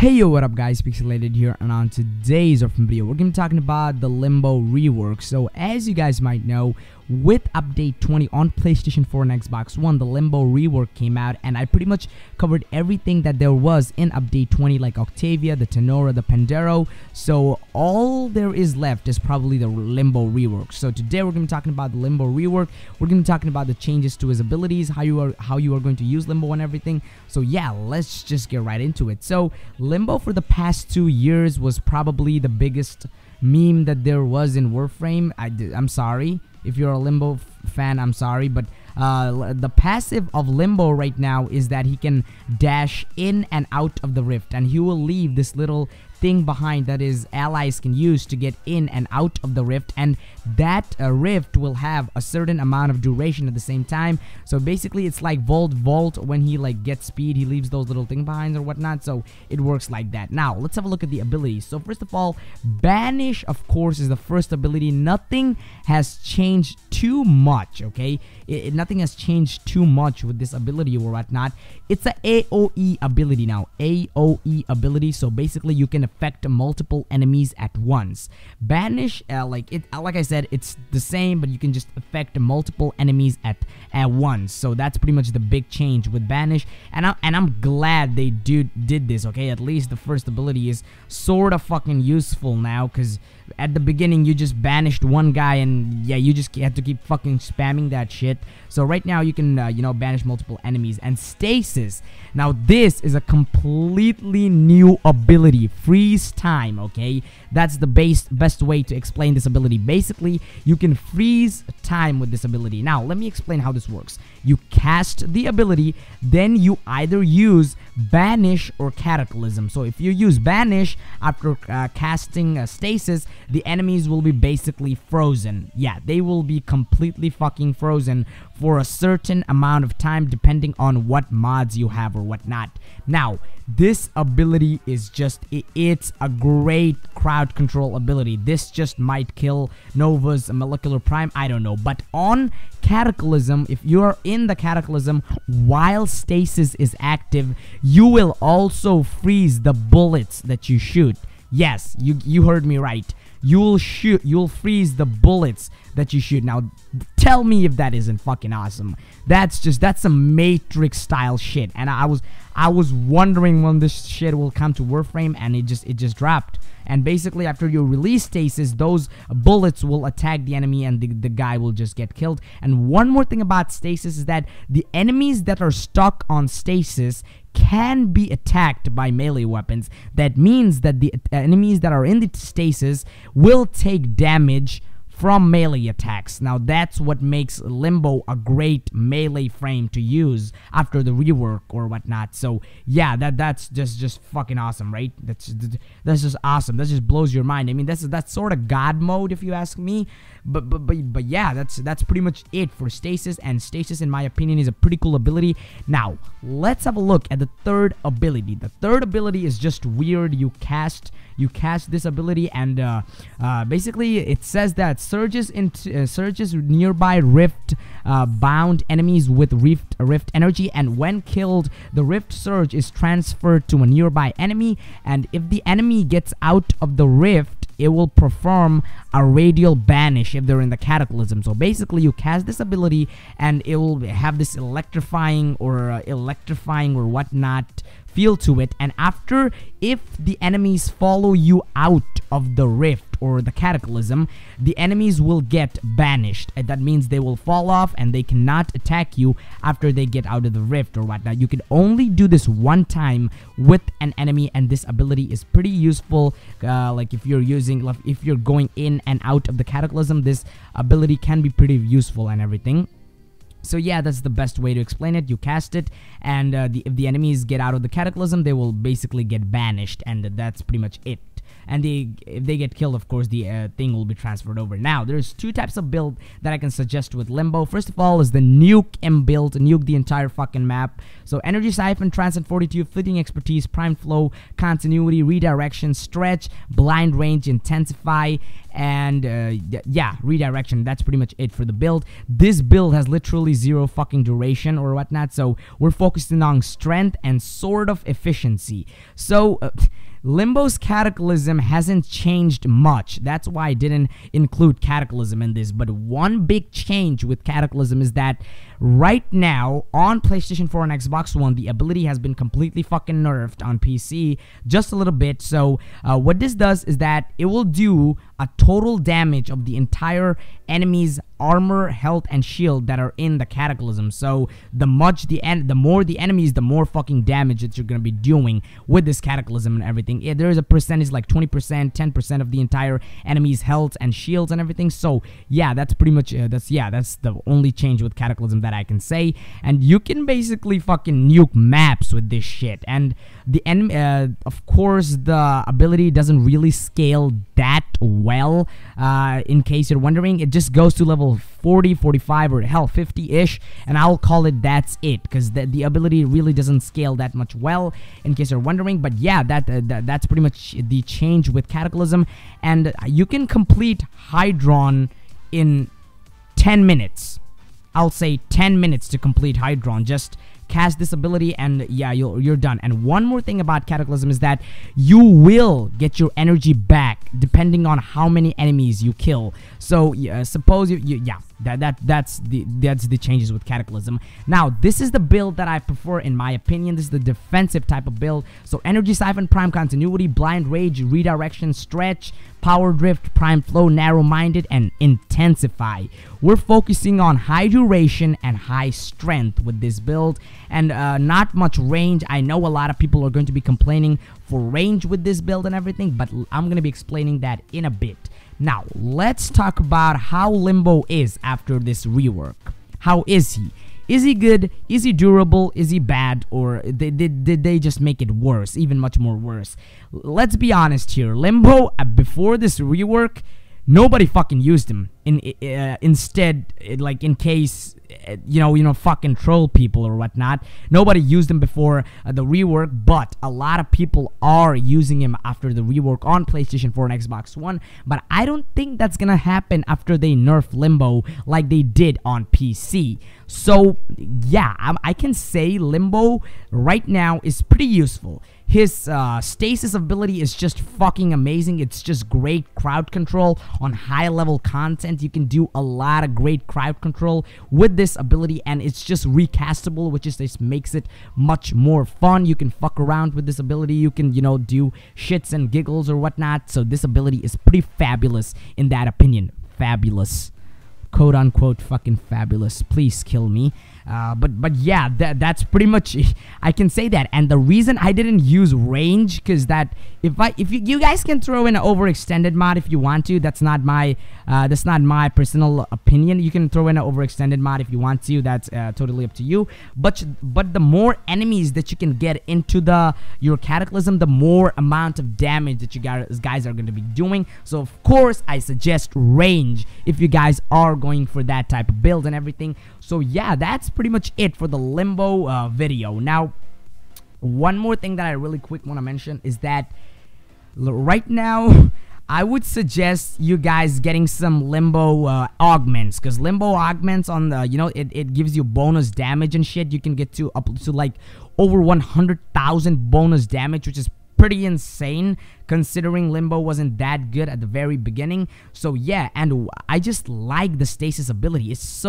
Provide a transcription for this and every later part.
Hey yo, what up guys, Pixelated here, and on today's Warframe video, we're going to be talking about the Limbo rework. So as you guys might know, with update 20 on PlayStation 4 and Xbox One, the Limbo rework came out, and I pretty much covered everything that there was in update 20, like Octavia, the Tenora, the Pandero. So all there is left is probably the Limbo rework. So today we're going to be talking about the Limbo rework. We're going to be talking about the changes to his abilities, how you are going to use Limbo and everything. So yeah, let's just get right into it. So Limbo for the past 2 years was probably the biggest meme that there was in Warframe. I'm sorry if you're a Limbo fan, I'm sorry, but the passive of Limbo right now is that he can dash in and out of the rift, and he will leave this little thing behind that his allies can use to get in and out of the rift, and that rift will have a certain amount of duration at the same time. So basically it's like Vault when he like gets speed, he leaves those little things behind or whatnot. So it works like that. Now let's have a look at the abilities. So first of all, Banish of course is the first ability. Nothing has changed too much, okay? Nothing has changed too much with this ability or whatnot. It's a AoE ability now, AoE ability. So basically you can affect multiple enemies at once. Banish, like I said, it's the same, but you can just affect multiple enemies at once. So that's pretty much the big change with Banish, and I'm glad they did this. Okay, at least the first ability is sort of fucking useful now, because at the beginning you just banished one guy, and yeah, you just had to keep fucking spamming that shit. So right now you can you know, banish multiple enemies. And Stasis, now this is a completely new ability, freeze time. Okay, that's the best way to explain this ability. Basically you can freeze time with this ability. Now let me explain how this works. You cast the ability, then you either use Banish or Cataclysm. So if you use Banish after casting Stasis, the enemies will be basically frozen. Yeah, they will be completely fucking frozen for a certain amount of time, depending on what mods you have or whatnot. Now this ability is just, it's a great crowd control ability. This just might kill Nova's Molecular Prime, I don't know. But on Cataclysm, if you're in the Cataclysm while Stasis is active, you will also freeze the bullets that you shoot. Yes, you heard me right. You'll freeze the bullets that you shoot. Now tell me if that isn't fucking awesome. That's some Matrix style shit, and I was wondering when this shit will come to Warframe, and it just dropped. And basically after you release Stasis, those bullets will attack the enemy, and the guy will just get killed. And one more thing about Stasis is that the enemies that are stuck on Stasis can be attacked by melee weapons. That means that the enemies that are in the Stasis will take damage from melee attacks. Now that's what makes Limbo a great melee frame to use after the rework or whatnot. So yeah, that's just fucking awesome, right? That's just awesome. That just blows your mind. I mean, that's sort of God mode if you ask me. But yeah, that's pretty much it for Stasis. And Stasis, in my opinion, is a pretty cool ability. Now let's have a look at the third ability. The third ability is just weird. You cast this ability, and basically it says that surges nearby rift bound enemies with rift energy, and when killed, the rift surge is transferred to a nearby enemy, and if the enemy gets out of the rift, it will perform a radial banish if they're in the Cataclysm. So basically you cast this ability, and it will have this electrifying or whatnot feel to it, and after, if the enemies follow you out of the rift or the Cataclysm, the enemies will get banished, and that means they will fall off and they cannot attack you after they get out of the rift or whatnot. You can only do this one time with an enemy, and this ability is pretty useful. Like if you're going in and out of the Cataclysm, this ability can be pretty useful and everything. So yeah, that's the best way to explain it. You cast it, and if the enemies get out of the Cataclysm, they will basically get banished, and that's pretty much it. And if they get killed, of course, the thing will be transferred over. Now, there's two types of build that I can suggest with Limbo. First of all is the Nuke M build, nuke the entire fucking map. So Energy Siphon, Transcend Fortitude, Fleeting Expertise, Prime Flow, Continuity, Redirection, Stretch, Blind Range, Intensify, and yeah, Redirection. That's pretty much it for the build. This build has literally zero fucking duration or whatnot, so we're focusing on strength and sort of efficiency. So Limbo's Cataclysm hasn't changed much. That's why I didn't include Cataclysm in this. But one big change with Cataclysm is that right now on PlayStation 4 and Xbox One, the ability has been completely fucking nerfed on PC just a little bit. So what this does is that it will do a total damage of the entire enemy's armor, health, and shield that are in the Cataclysm. So the more the enemies, the more fucking damage that you're gonna be doing with this Cataclysm and everything. Yeah, there is a percentage like 20%, 10% of the entire enemy's health and shields and everything. So yeah, that's pretty much that's the only change with Cataclysm that I can say. And you can basically fucking nuke maps with this shit. And the enemy, of course, the ability doesn't really scale that well. In case you're wondering, it just goes to level 40, 45, or hell 50-ish, and I'll call it that's it, because the ability really doesn't scale that much well, in case you're wondering. But yeah, that's pretty much the change with Cataclysm. And you can complete Hydron in 10 minutes. I'll say 10 minutes to complete Hydron. Just cast this ability and yeah, you're done. And one more thing about Cataclysm is that you will get your energy back depending on how many enemies you kill. So suppose that's the changes with Cataclysm. Now this is the build that I prefer, in my opinion. This is the defensive type of build. So Energy Siphon, Prime Continuity, Blind Rage, Redirection, Stretch, Power Drift, Prime Flow, Narrow-Minded, and Intensify. We're focusing on high duration and high strength with this build, and not much range. I know a lot of people are going to be complaining for range with this build and everything, but I'm going to be explaining that in a bit. Now, let's talk about how Limbo is after this rework. How is he? Is he good? Is he durable? Is he bad? Or did they just make it worse, even much more worse? Let's be honest here. Limbo, before this rework, nobody fucking used him. Instead, like in case fucking troll people or whatnot, nobody used him before the rework, but a lot of people are using him after the rework on PlayStation 4 and Xbox One. But I don't think that's gonna happen after they nerf Limbo like they did on PC. So yeah, I can say Limbo right now is pretty useful. His stasis ability is just fucking amazing. It's just great crowd control on high level content. You can do a lot of great crowd control with this ability, and it's just recastable, which just makes it much more fun. You can fuck around with this ability. You can, do shits and giggles or whatnot. So this ability is pretty fabulous in that opinion. Fabulous. Quote unquote fucking fabulous. Please kill me. But yeah, that's pretty much, I can say that. And the reason I didn't use range, because that if you guys can throw in an overextended mod if you want to. That's not my personal opinion. You can throw in an overextended mod if you want to. That's totally up to you. But the more enemies that you can get into your Cataclysm, the more amount of damage that you guys are going to be doing. So of course I suggest range if you guys are going for that type of build and everything. So yeah, that's pretty much it for the Limbo video. Now, one more thing that I really quick want to mention is that right now I would suggest you guys getting some Limbo augments, because Limbo augments on the it gives you bonus damage and shit. You can get to up to like over 100,000 bonus damage, which is pretty insane considering Limbo wasn't that good at the very beginning. So yeah, and I just like the stasis ability. It's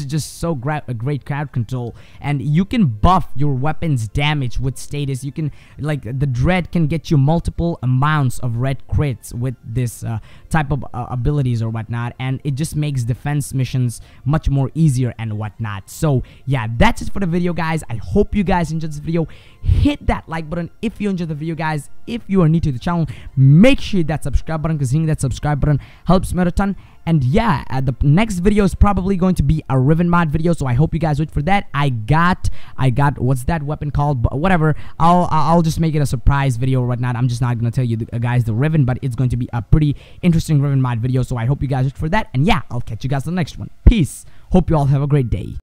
just so great crowd control, and you can buff your weapon's damage with status. You can, like, the Dread can get you multiple amounts of red crits with this type of abilities or whatnot, and it just makes defense missions much more easier and whatnot. So yeah, that's it for the video, guys. I hope you guys enjoyed this video. Hit that like button if you enjoyed the video, guys. If you are new to the channel, make sure you hit that subscribe button, because hitting that subscribe button helps me out a ton. And yeah, the next video is probably going to be a Riven mod video, so I hope you guys wait for that. I got what's that weapon called? But whatever, I'll just make it a surprise video or whatnot. I'm just not gonna tell you guys the Riven, but it's going to be a pretty interesting Riven mod video, so I hope you guys wait for that. And yeah, I'll catch you guys on the next one. Peace. Hope you all have a great day.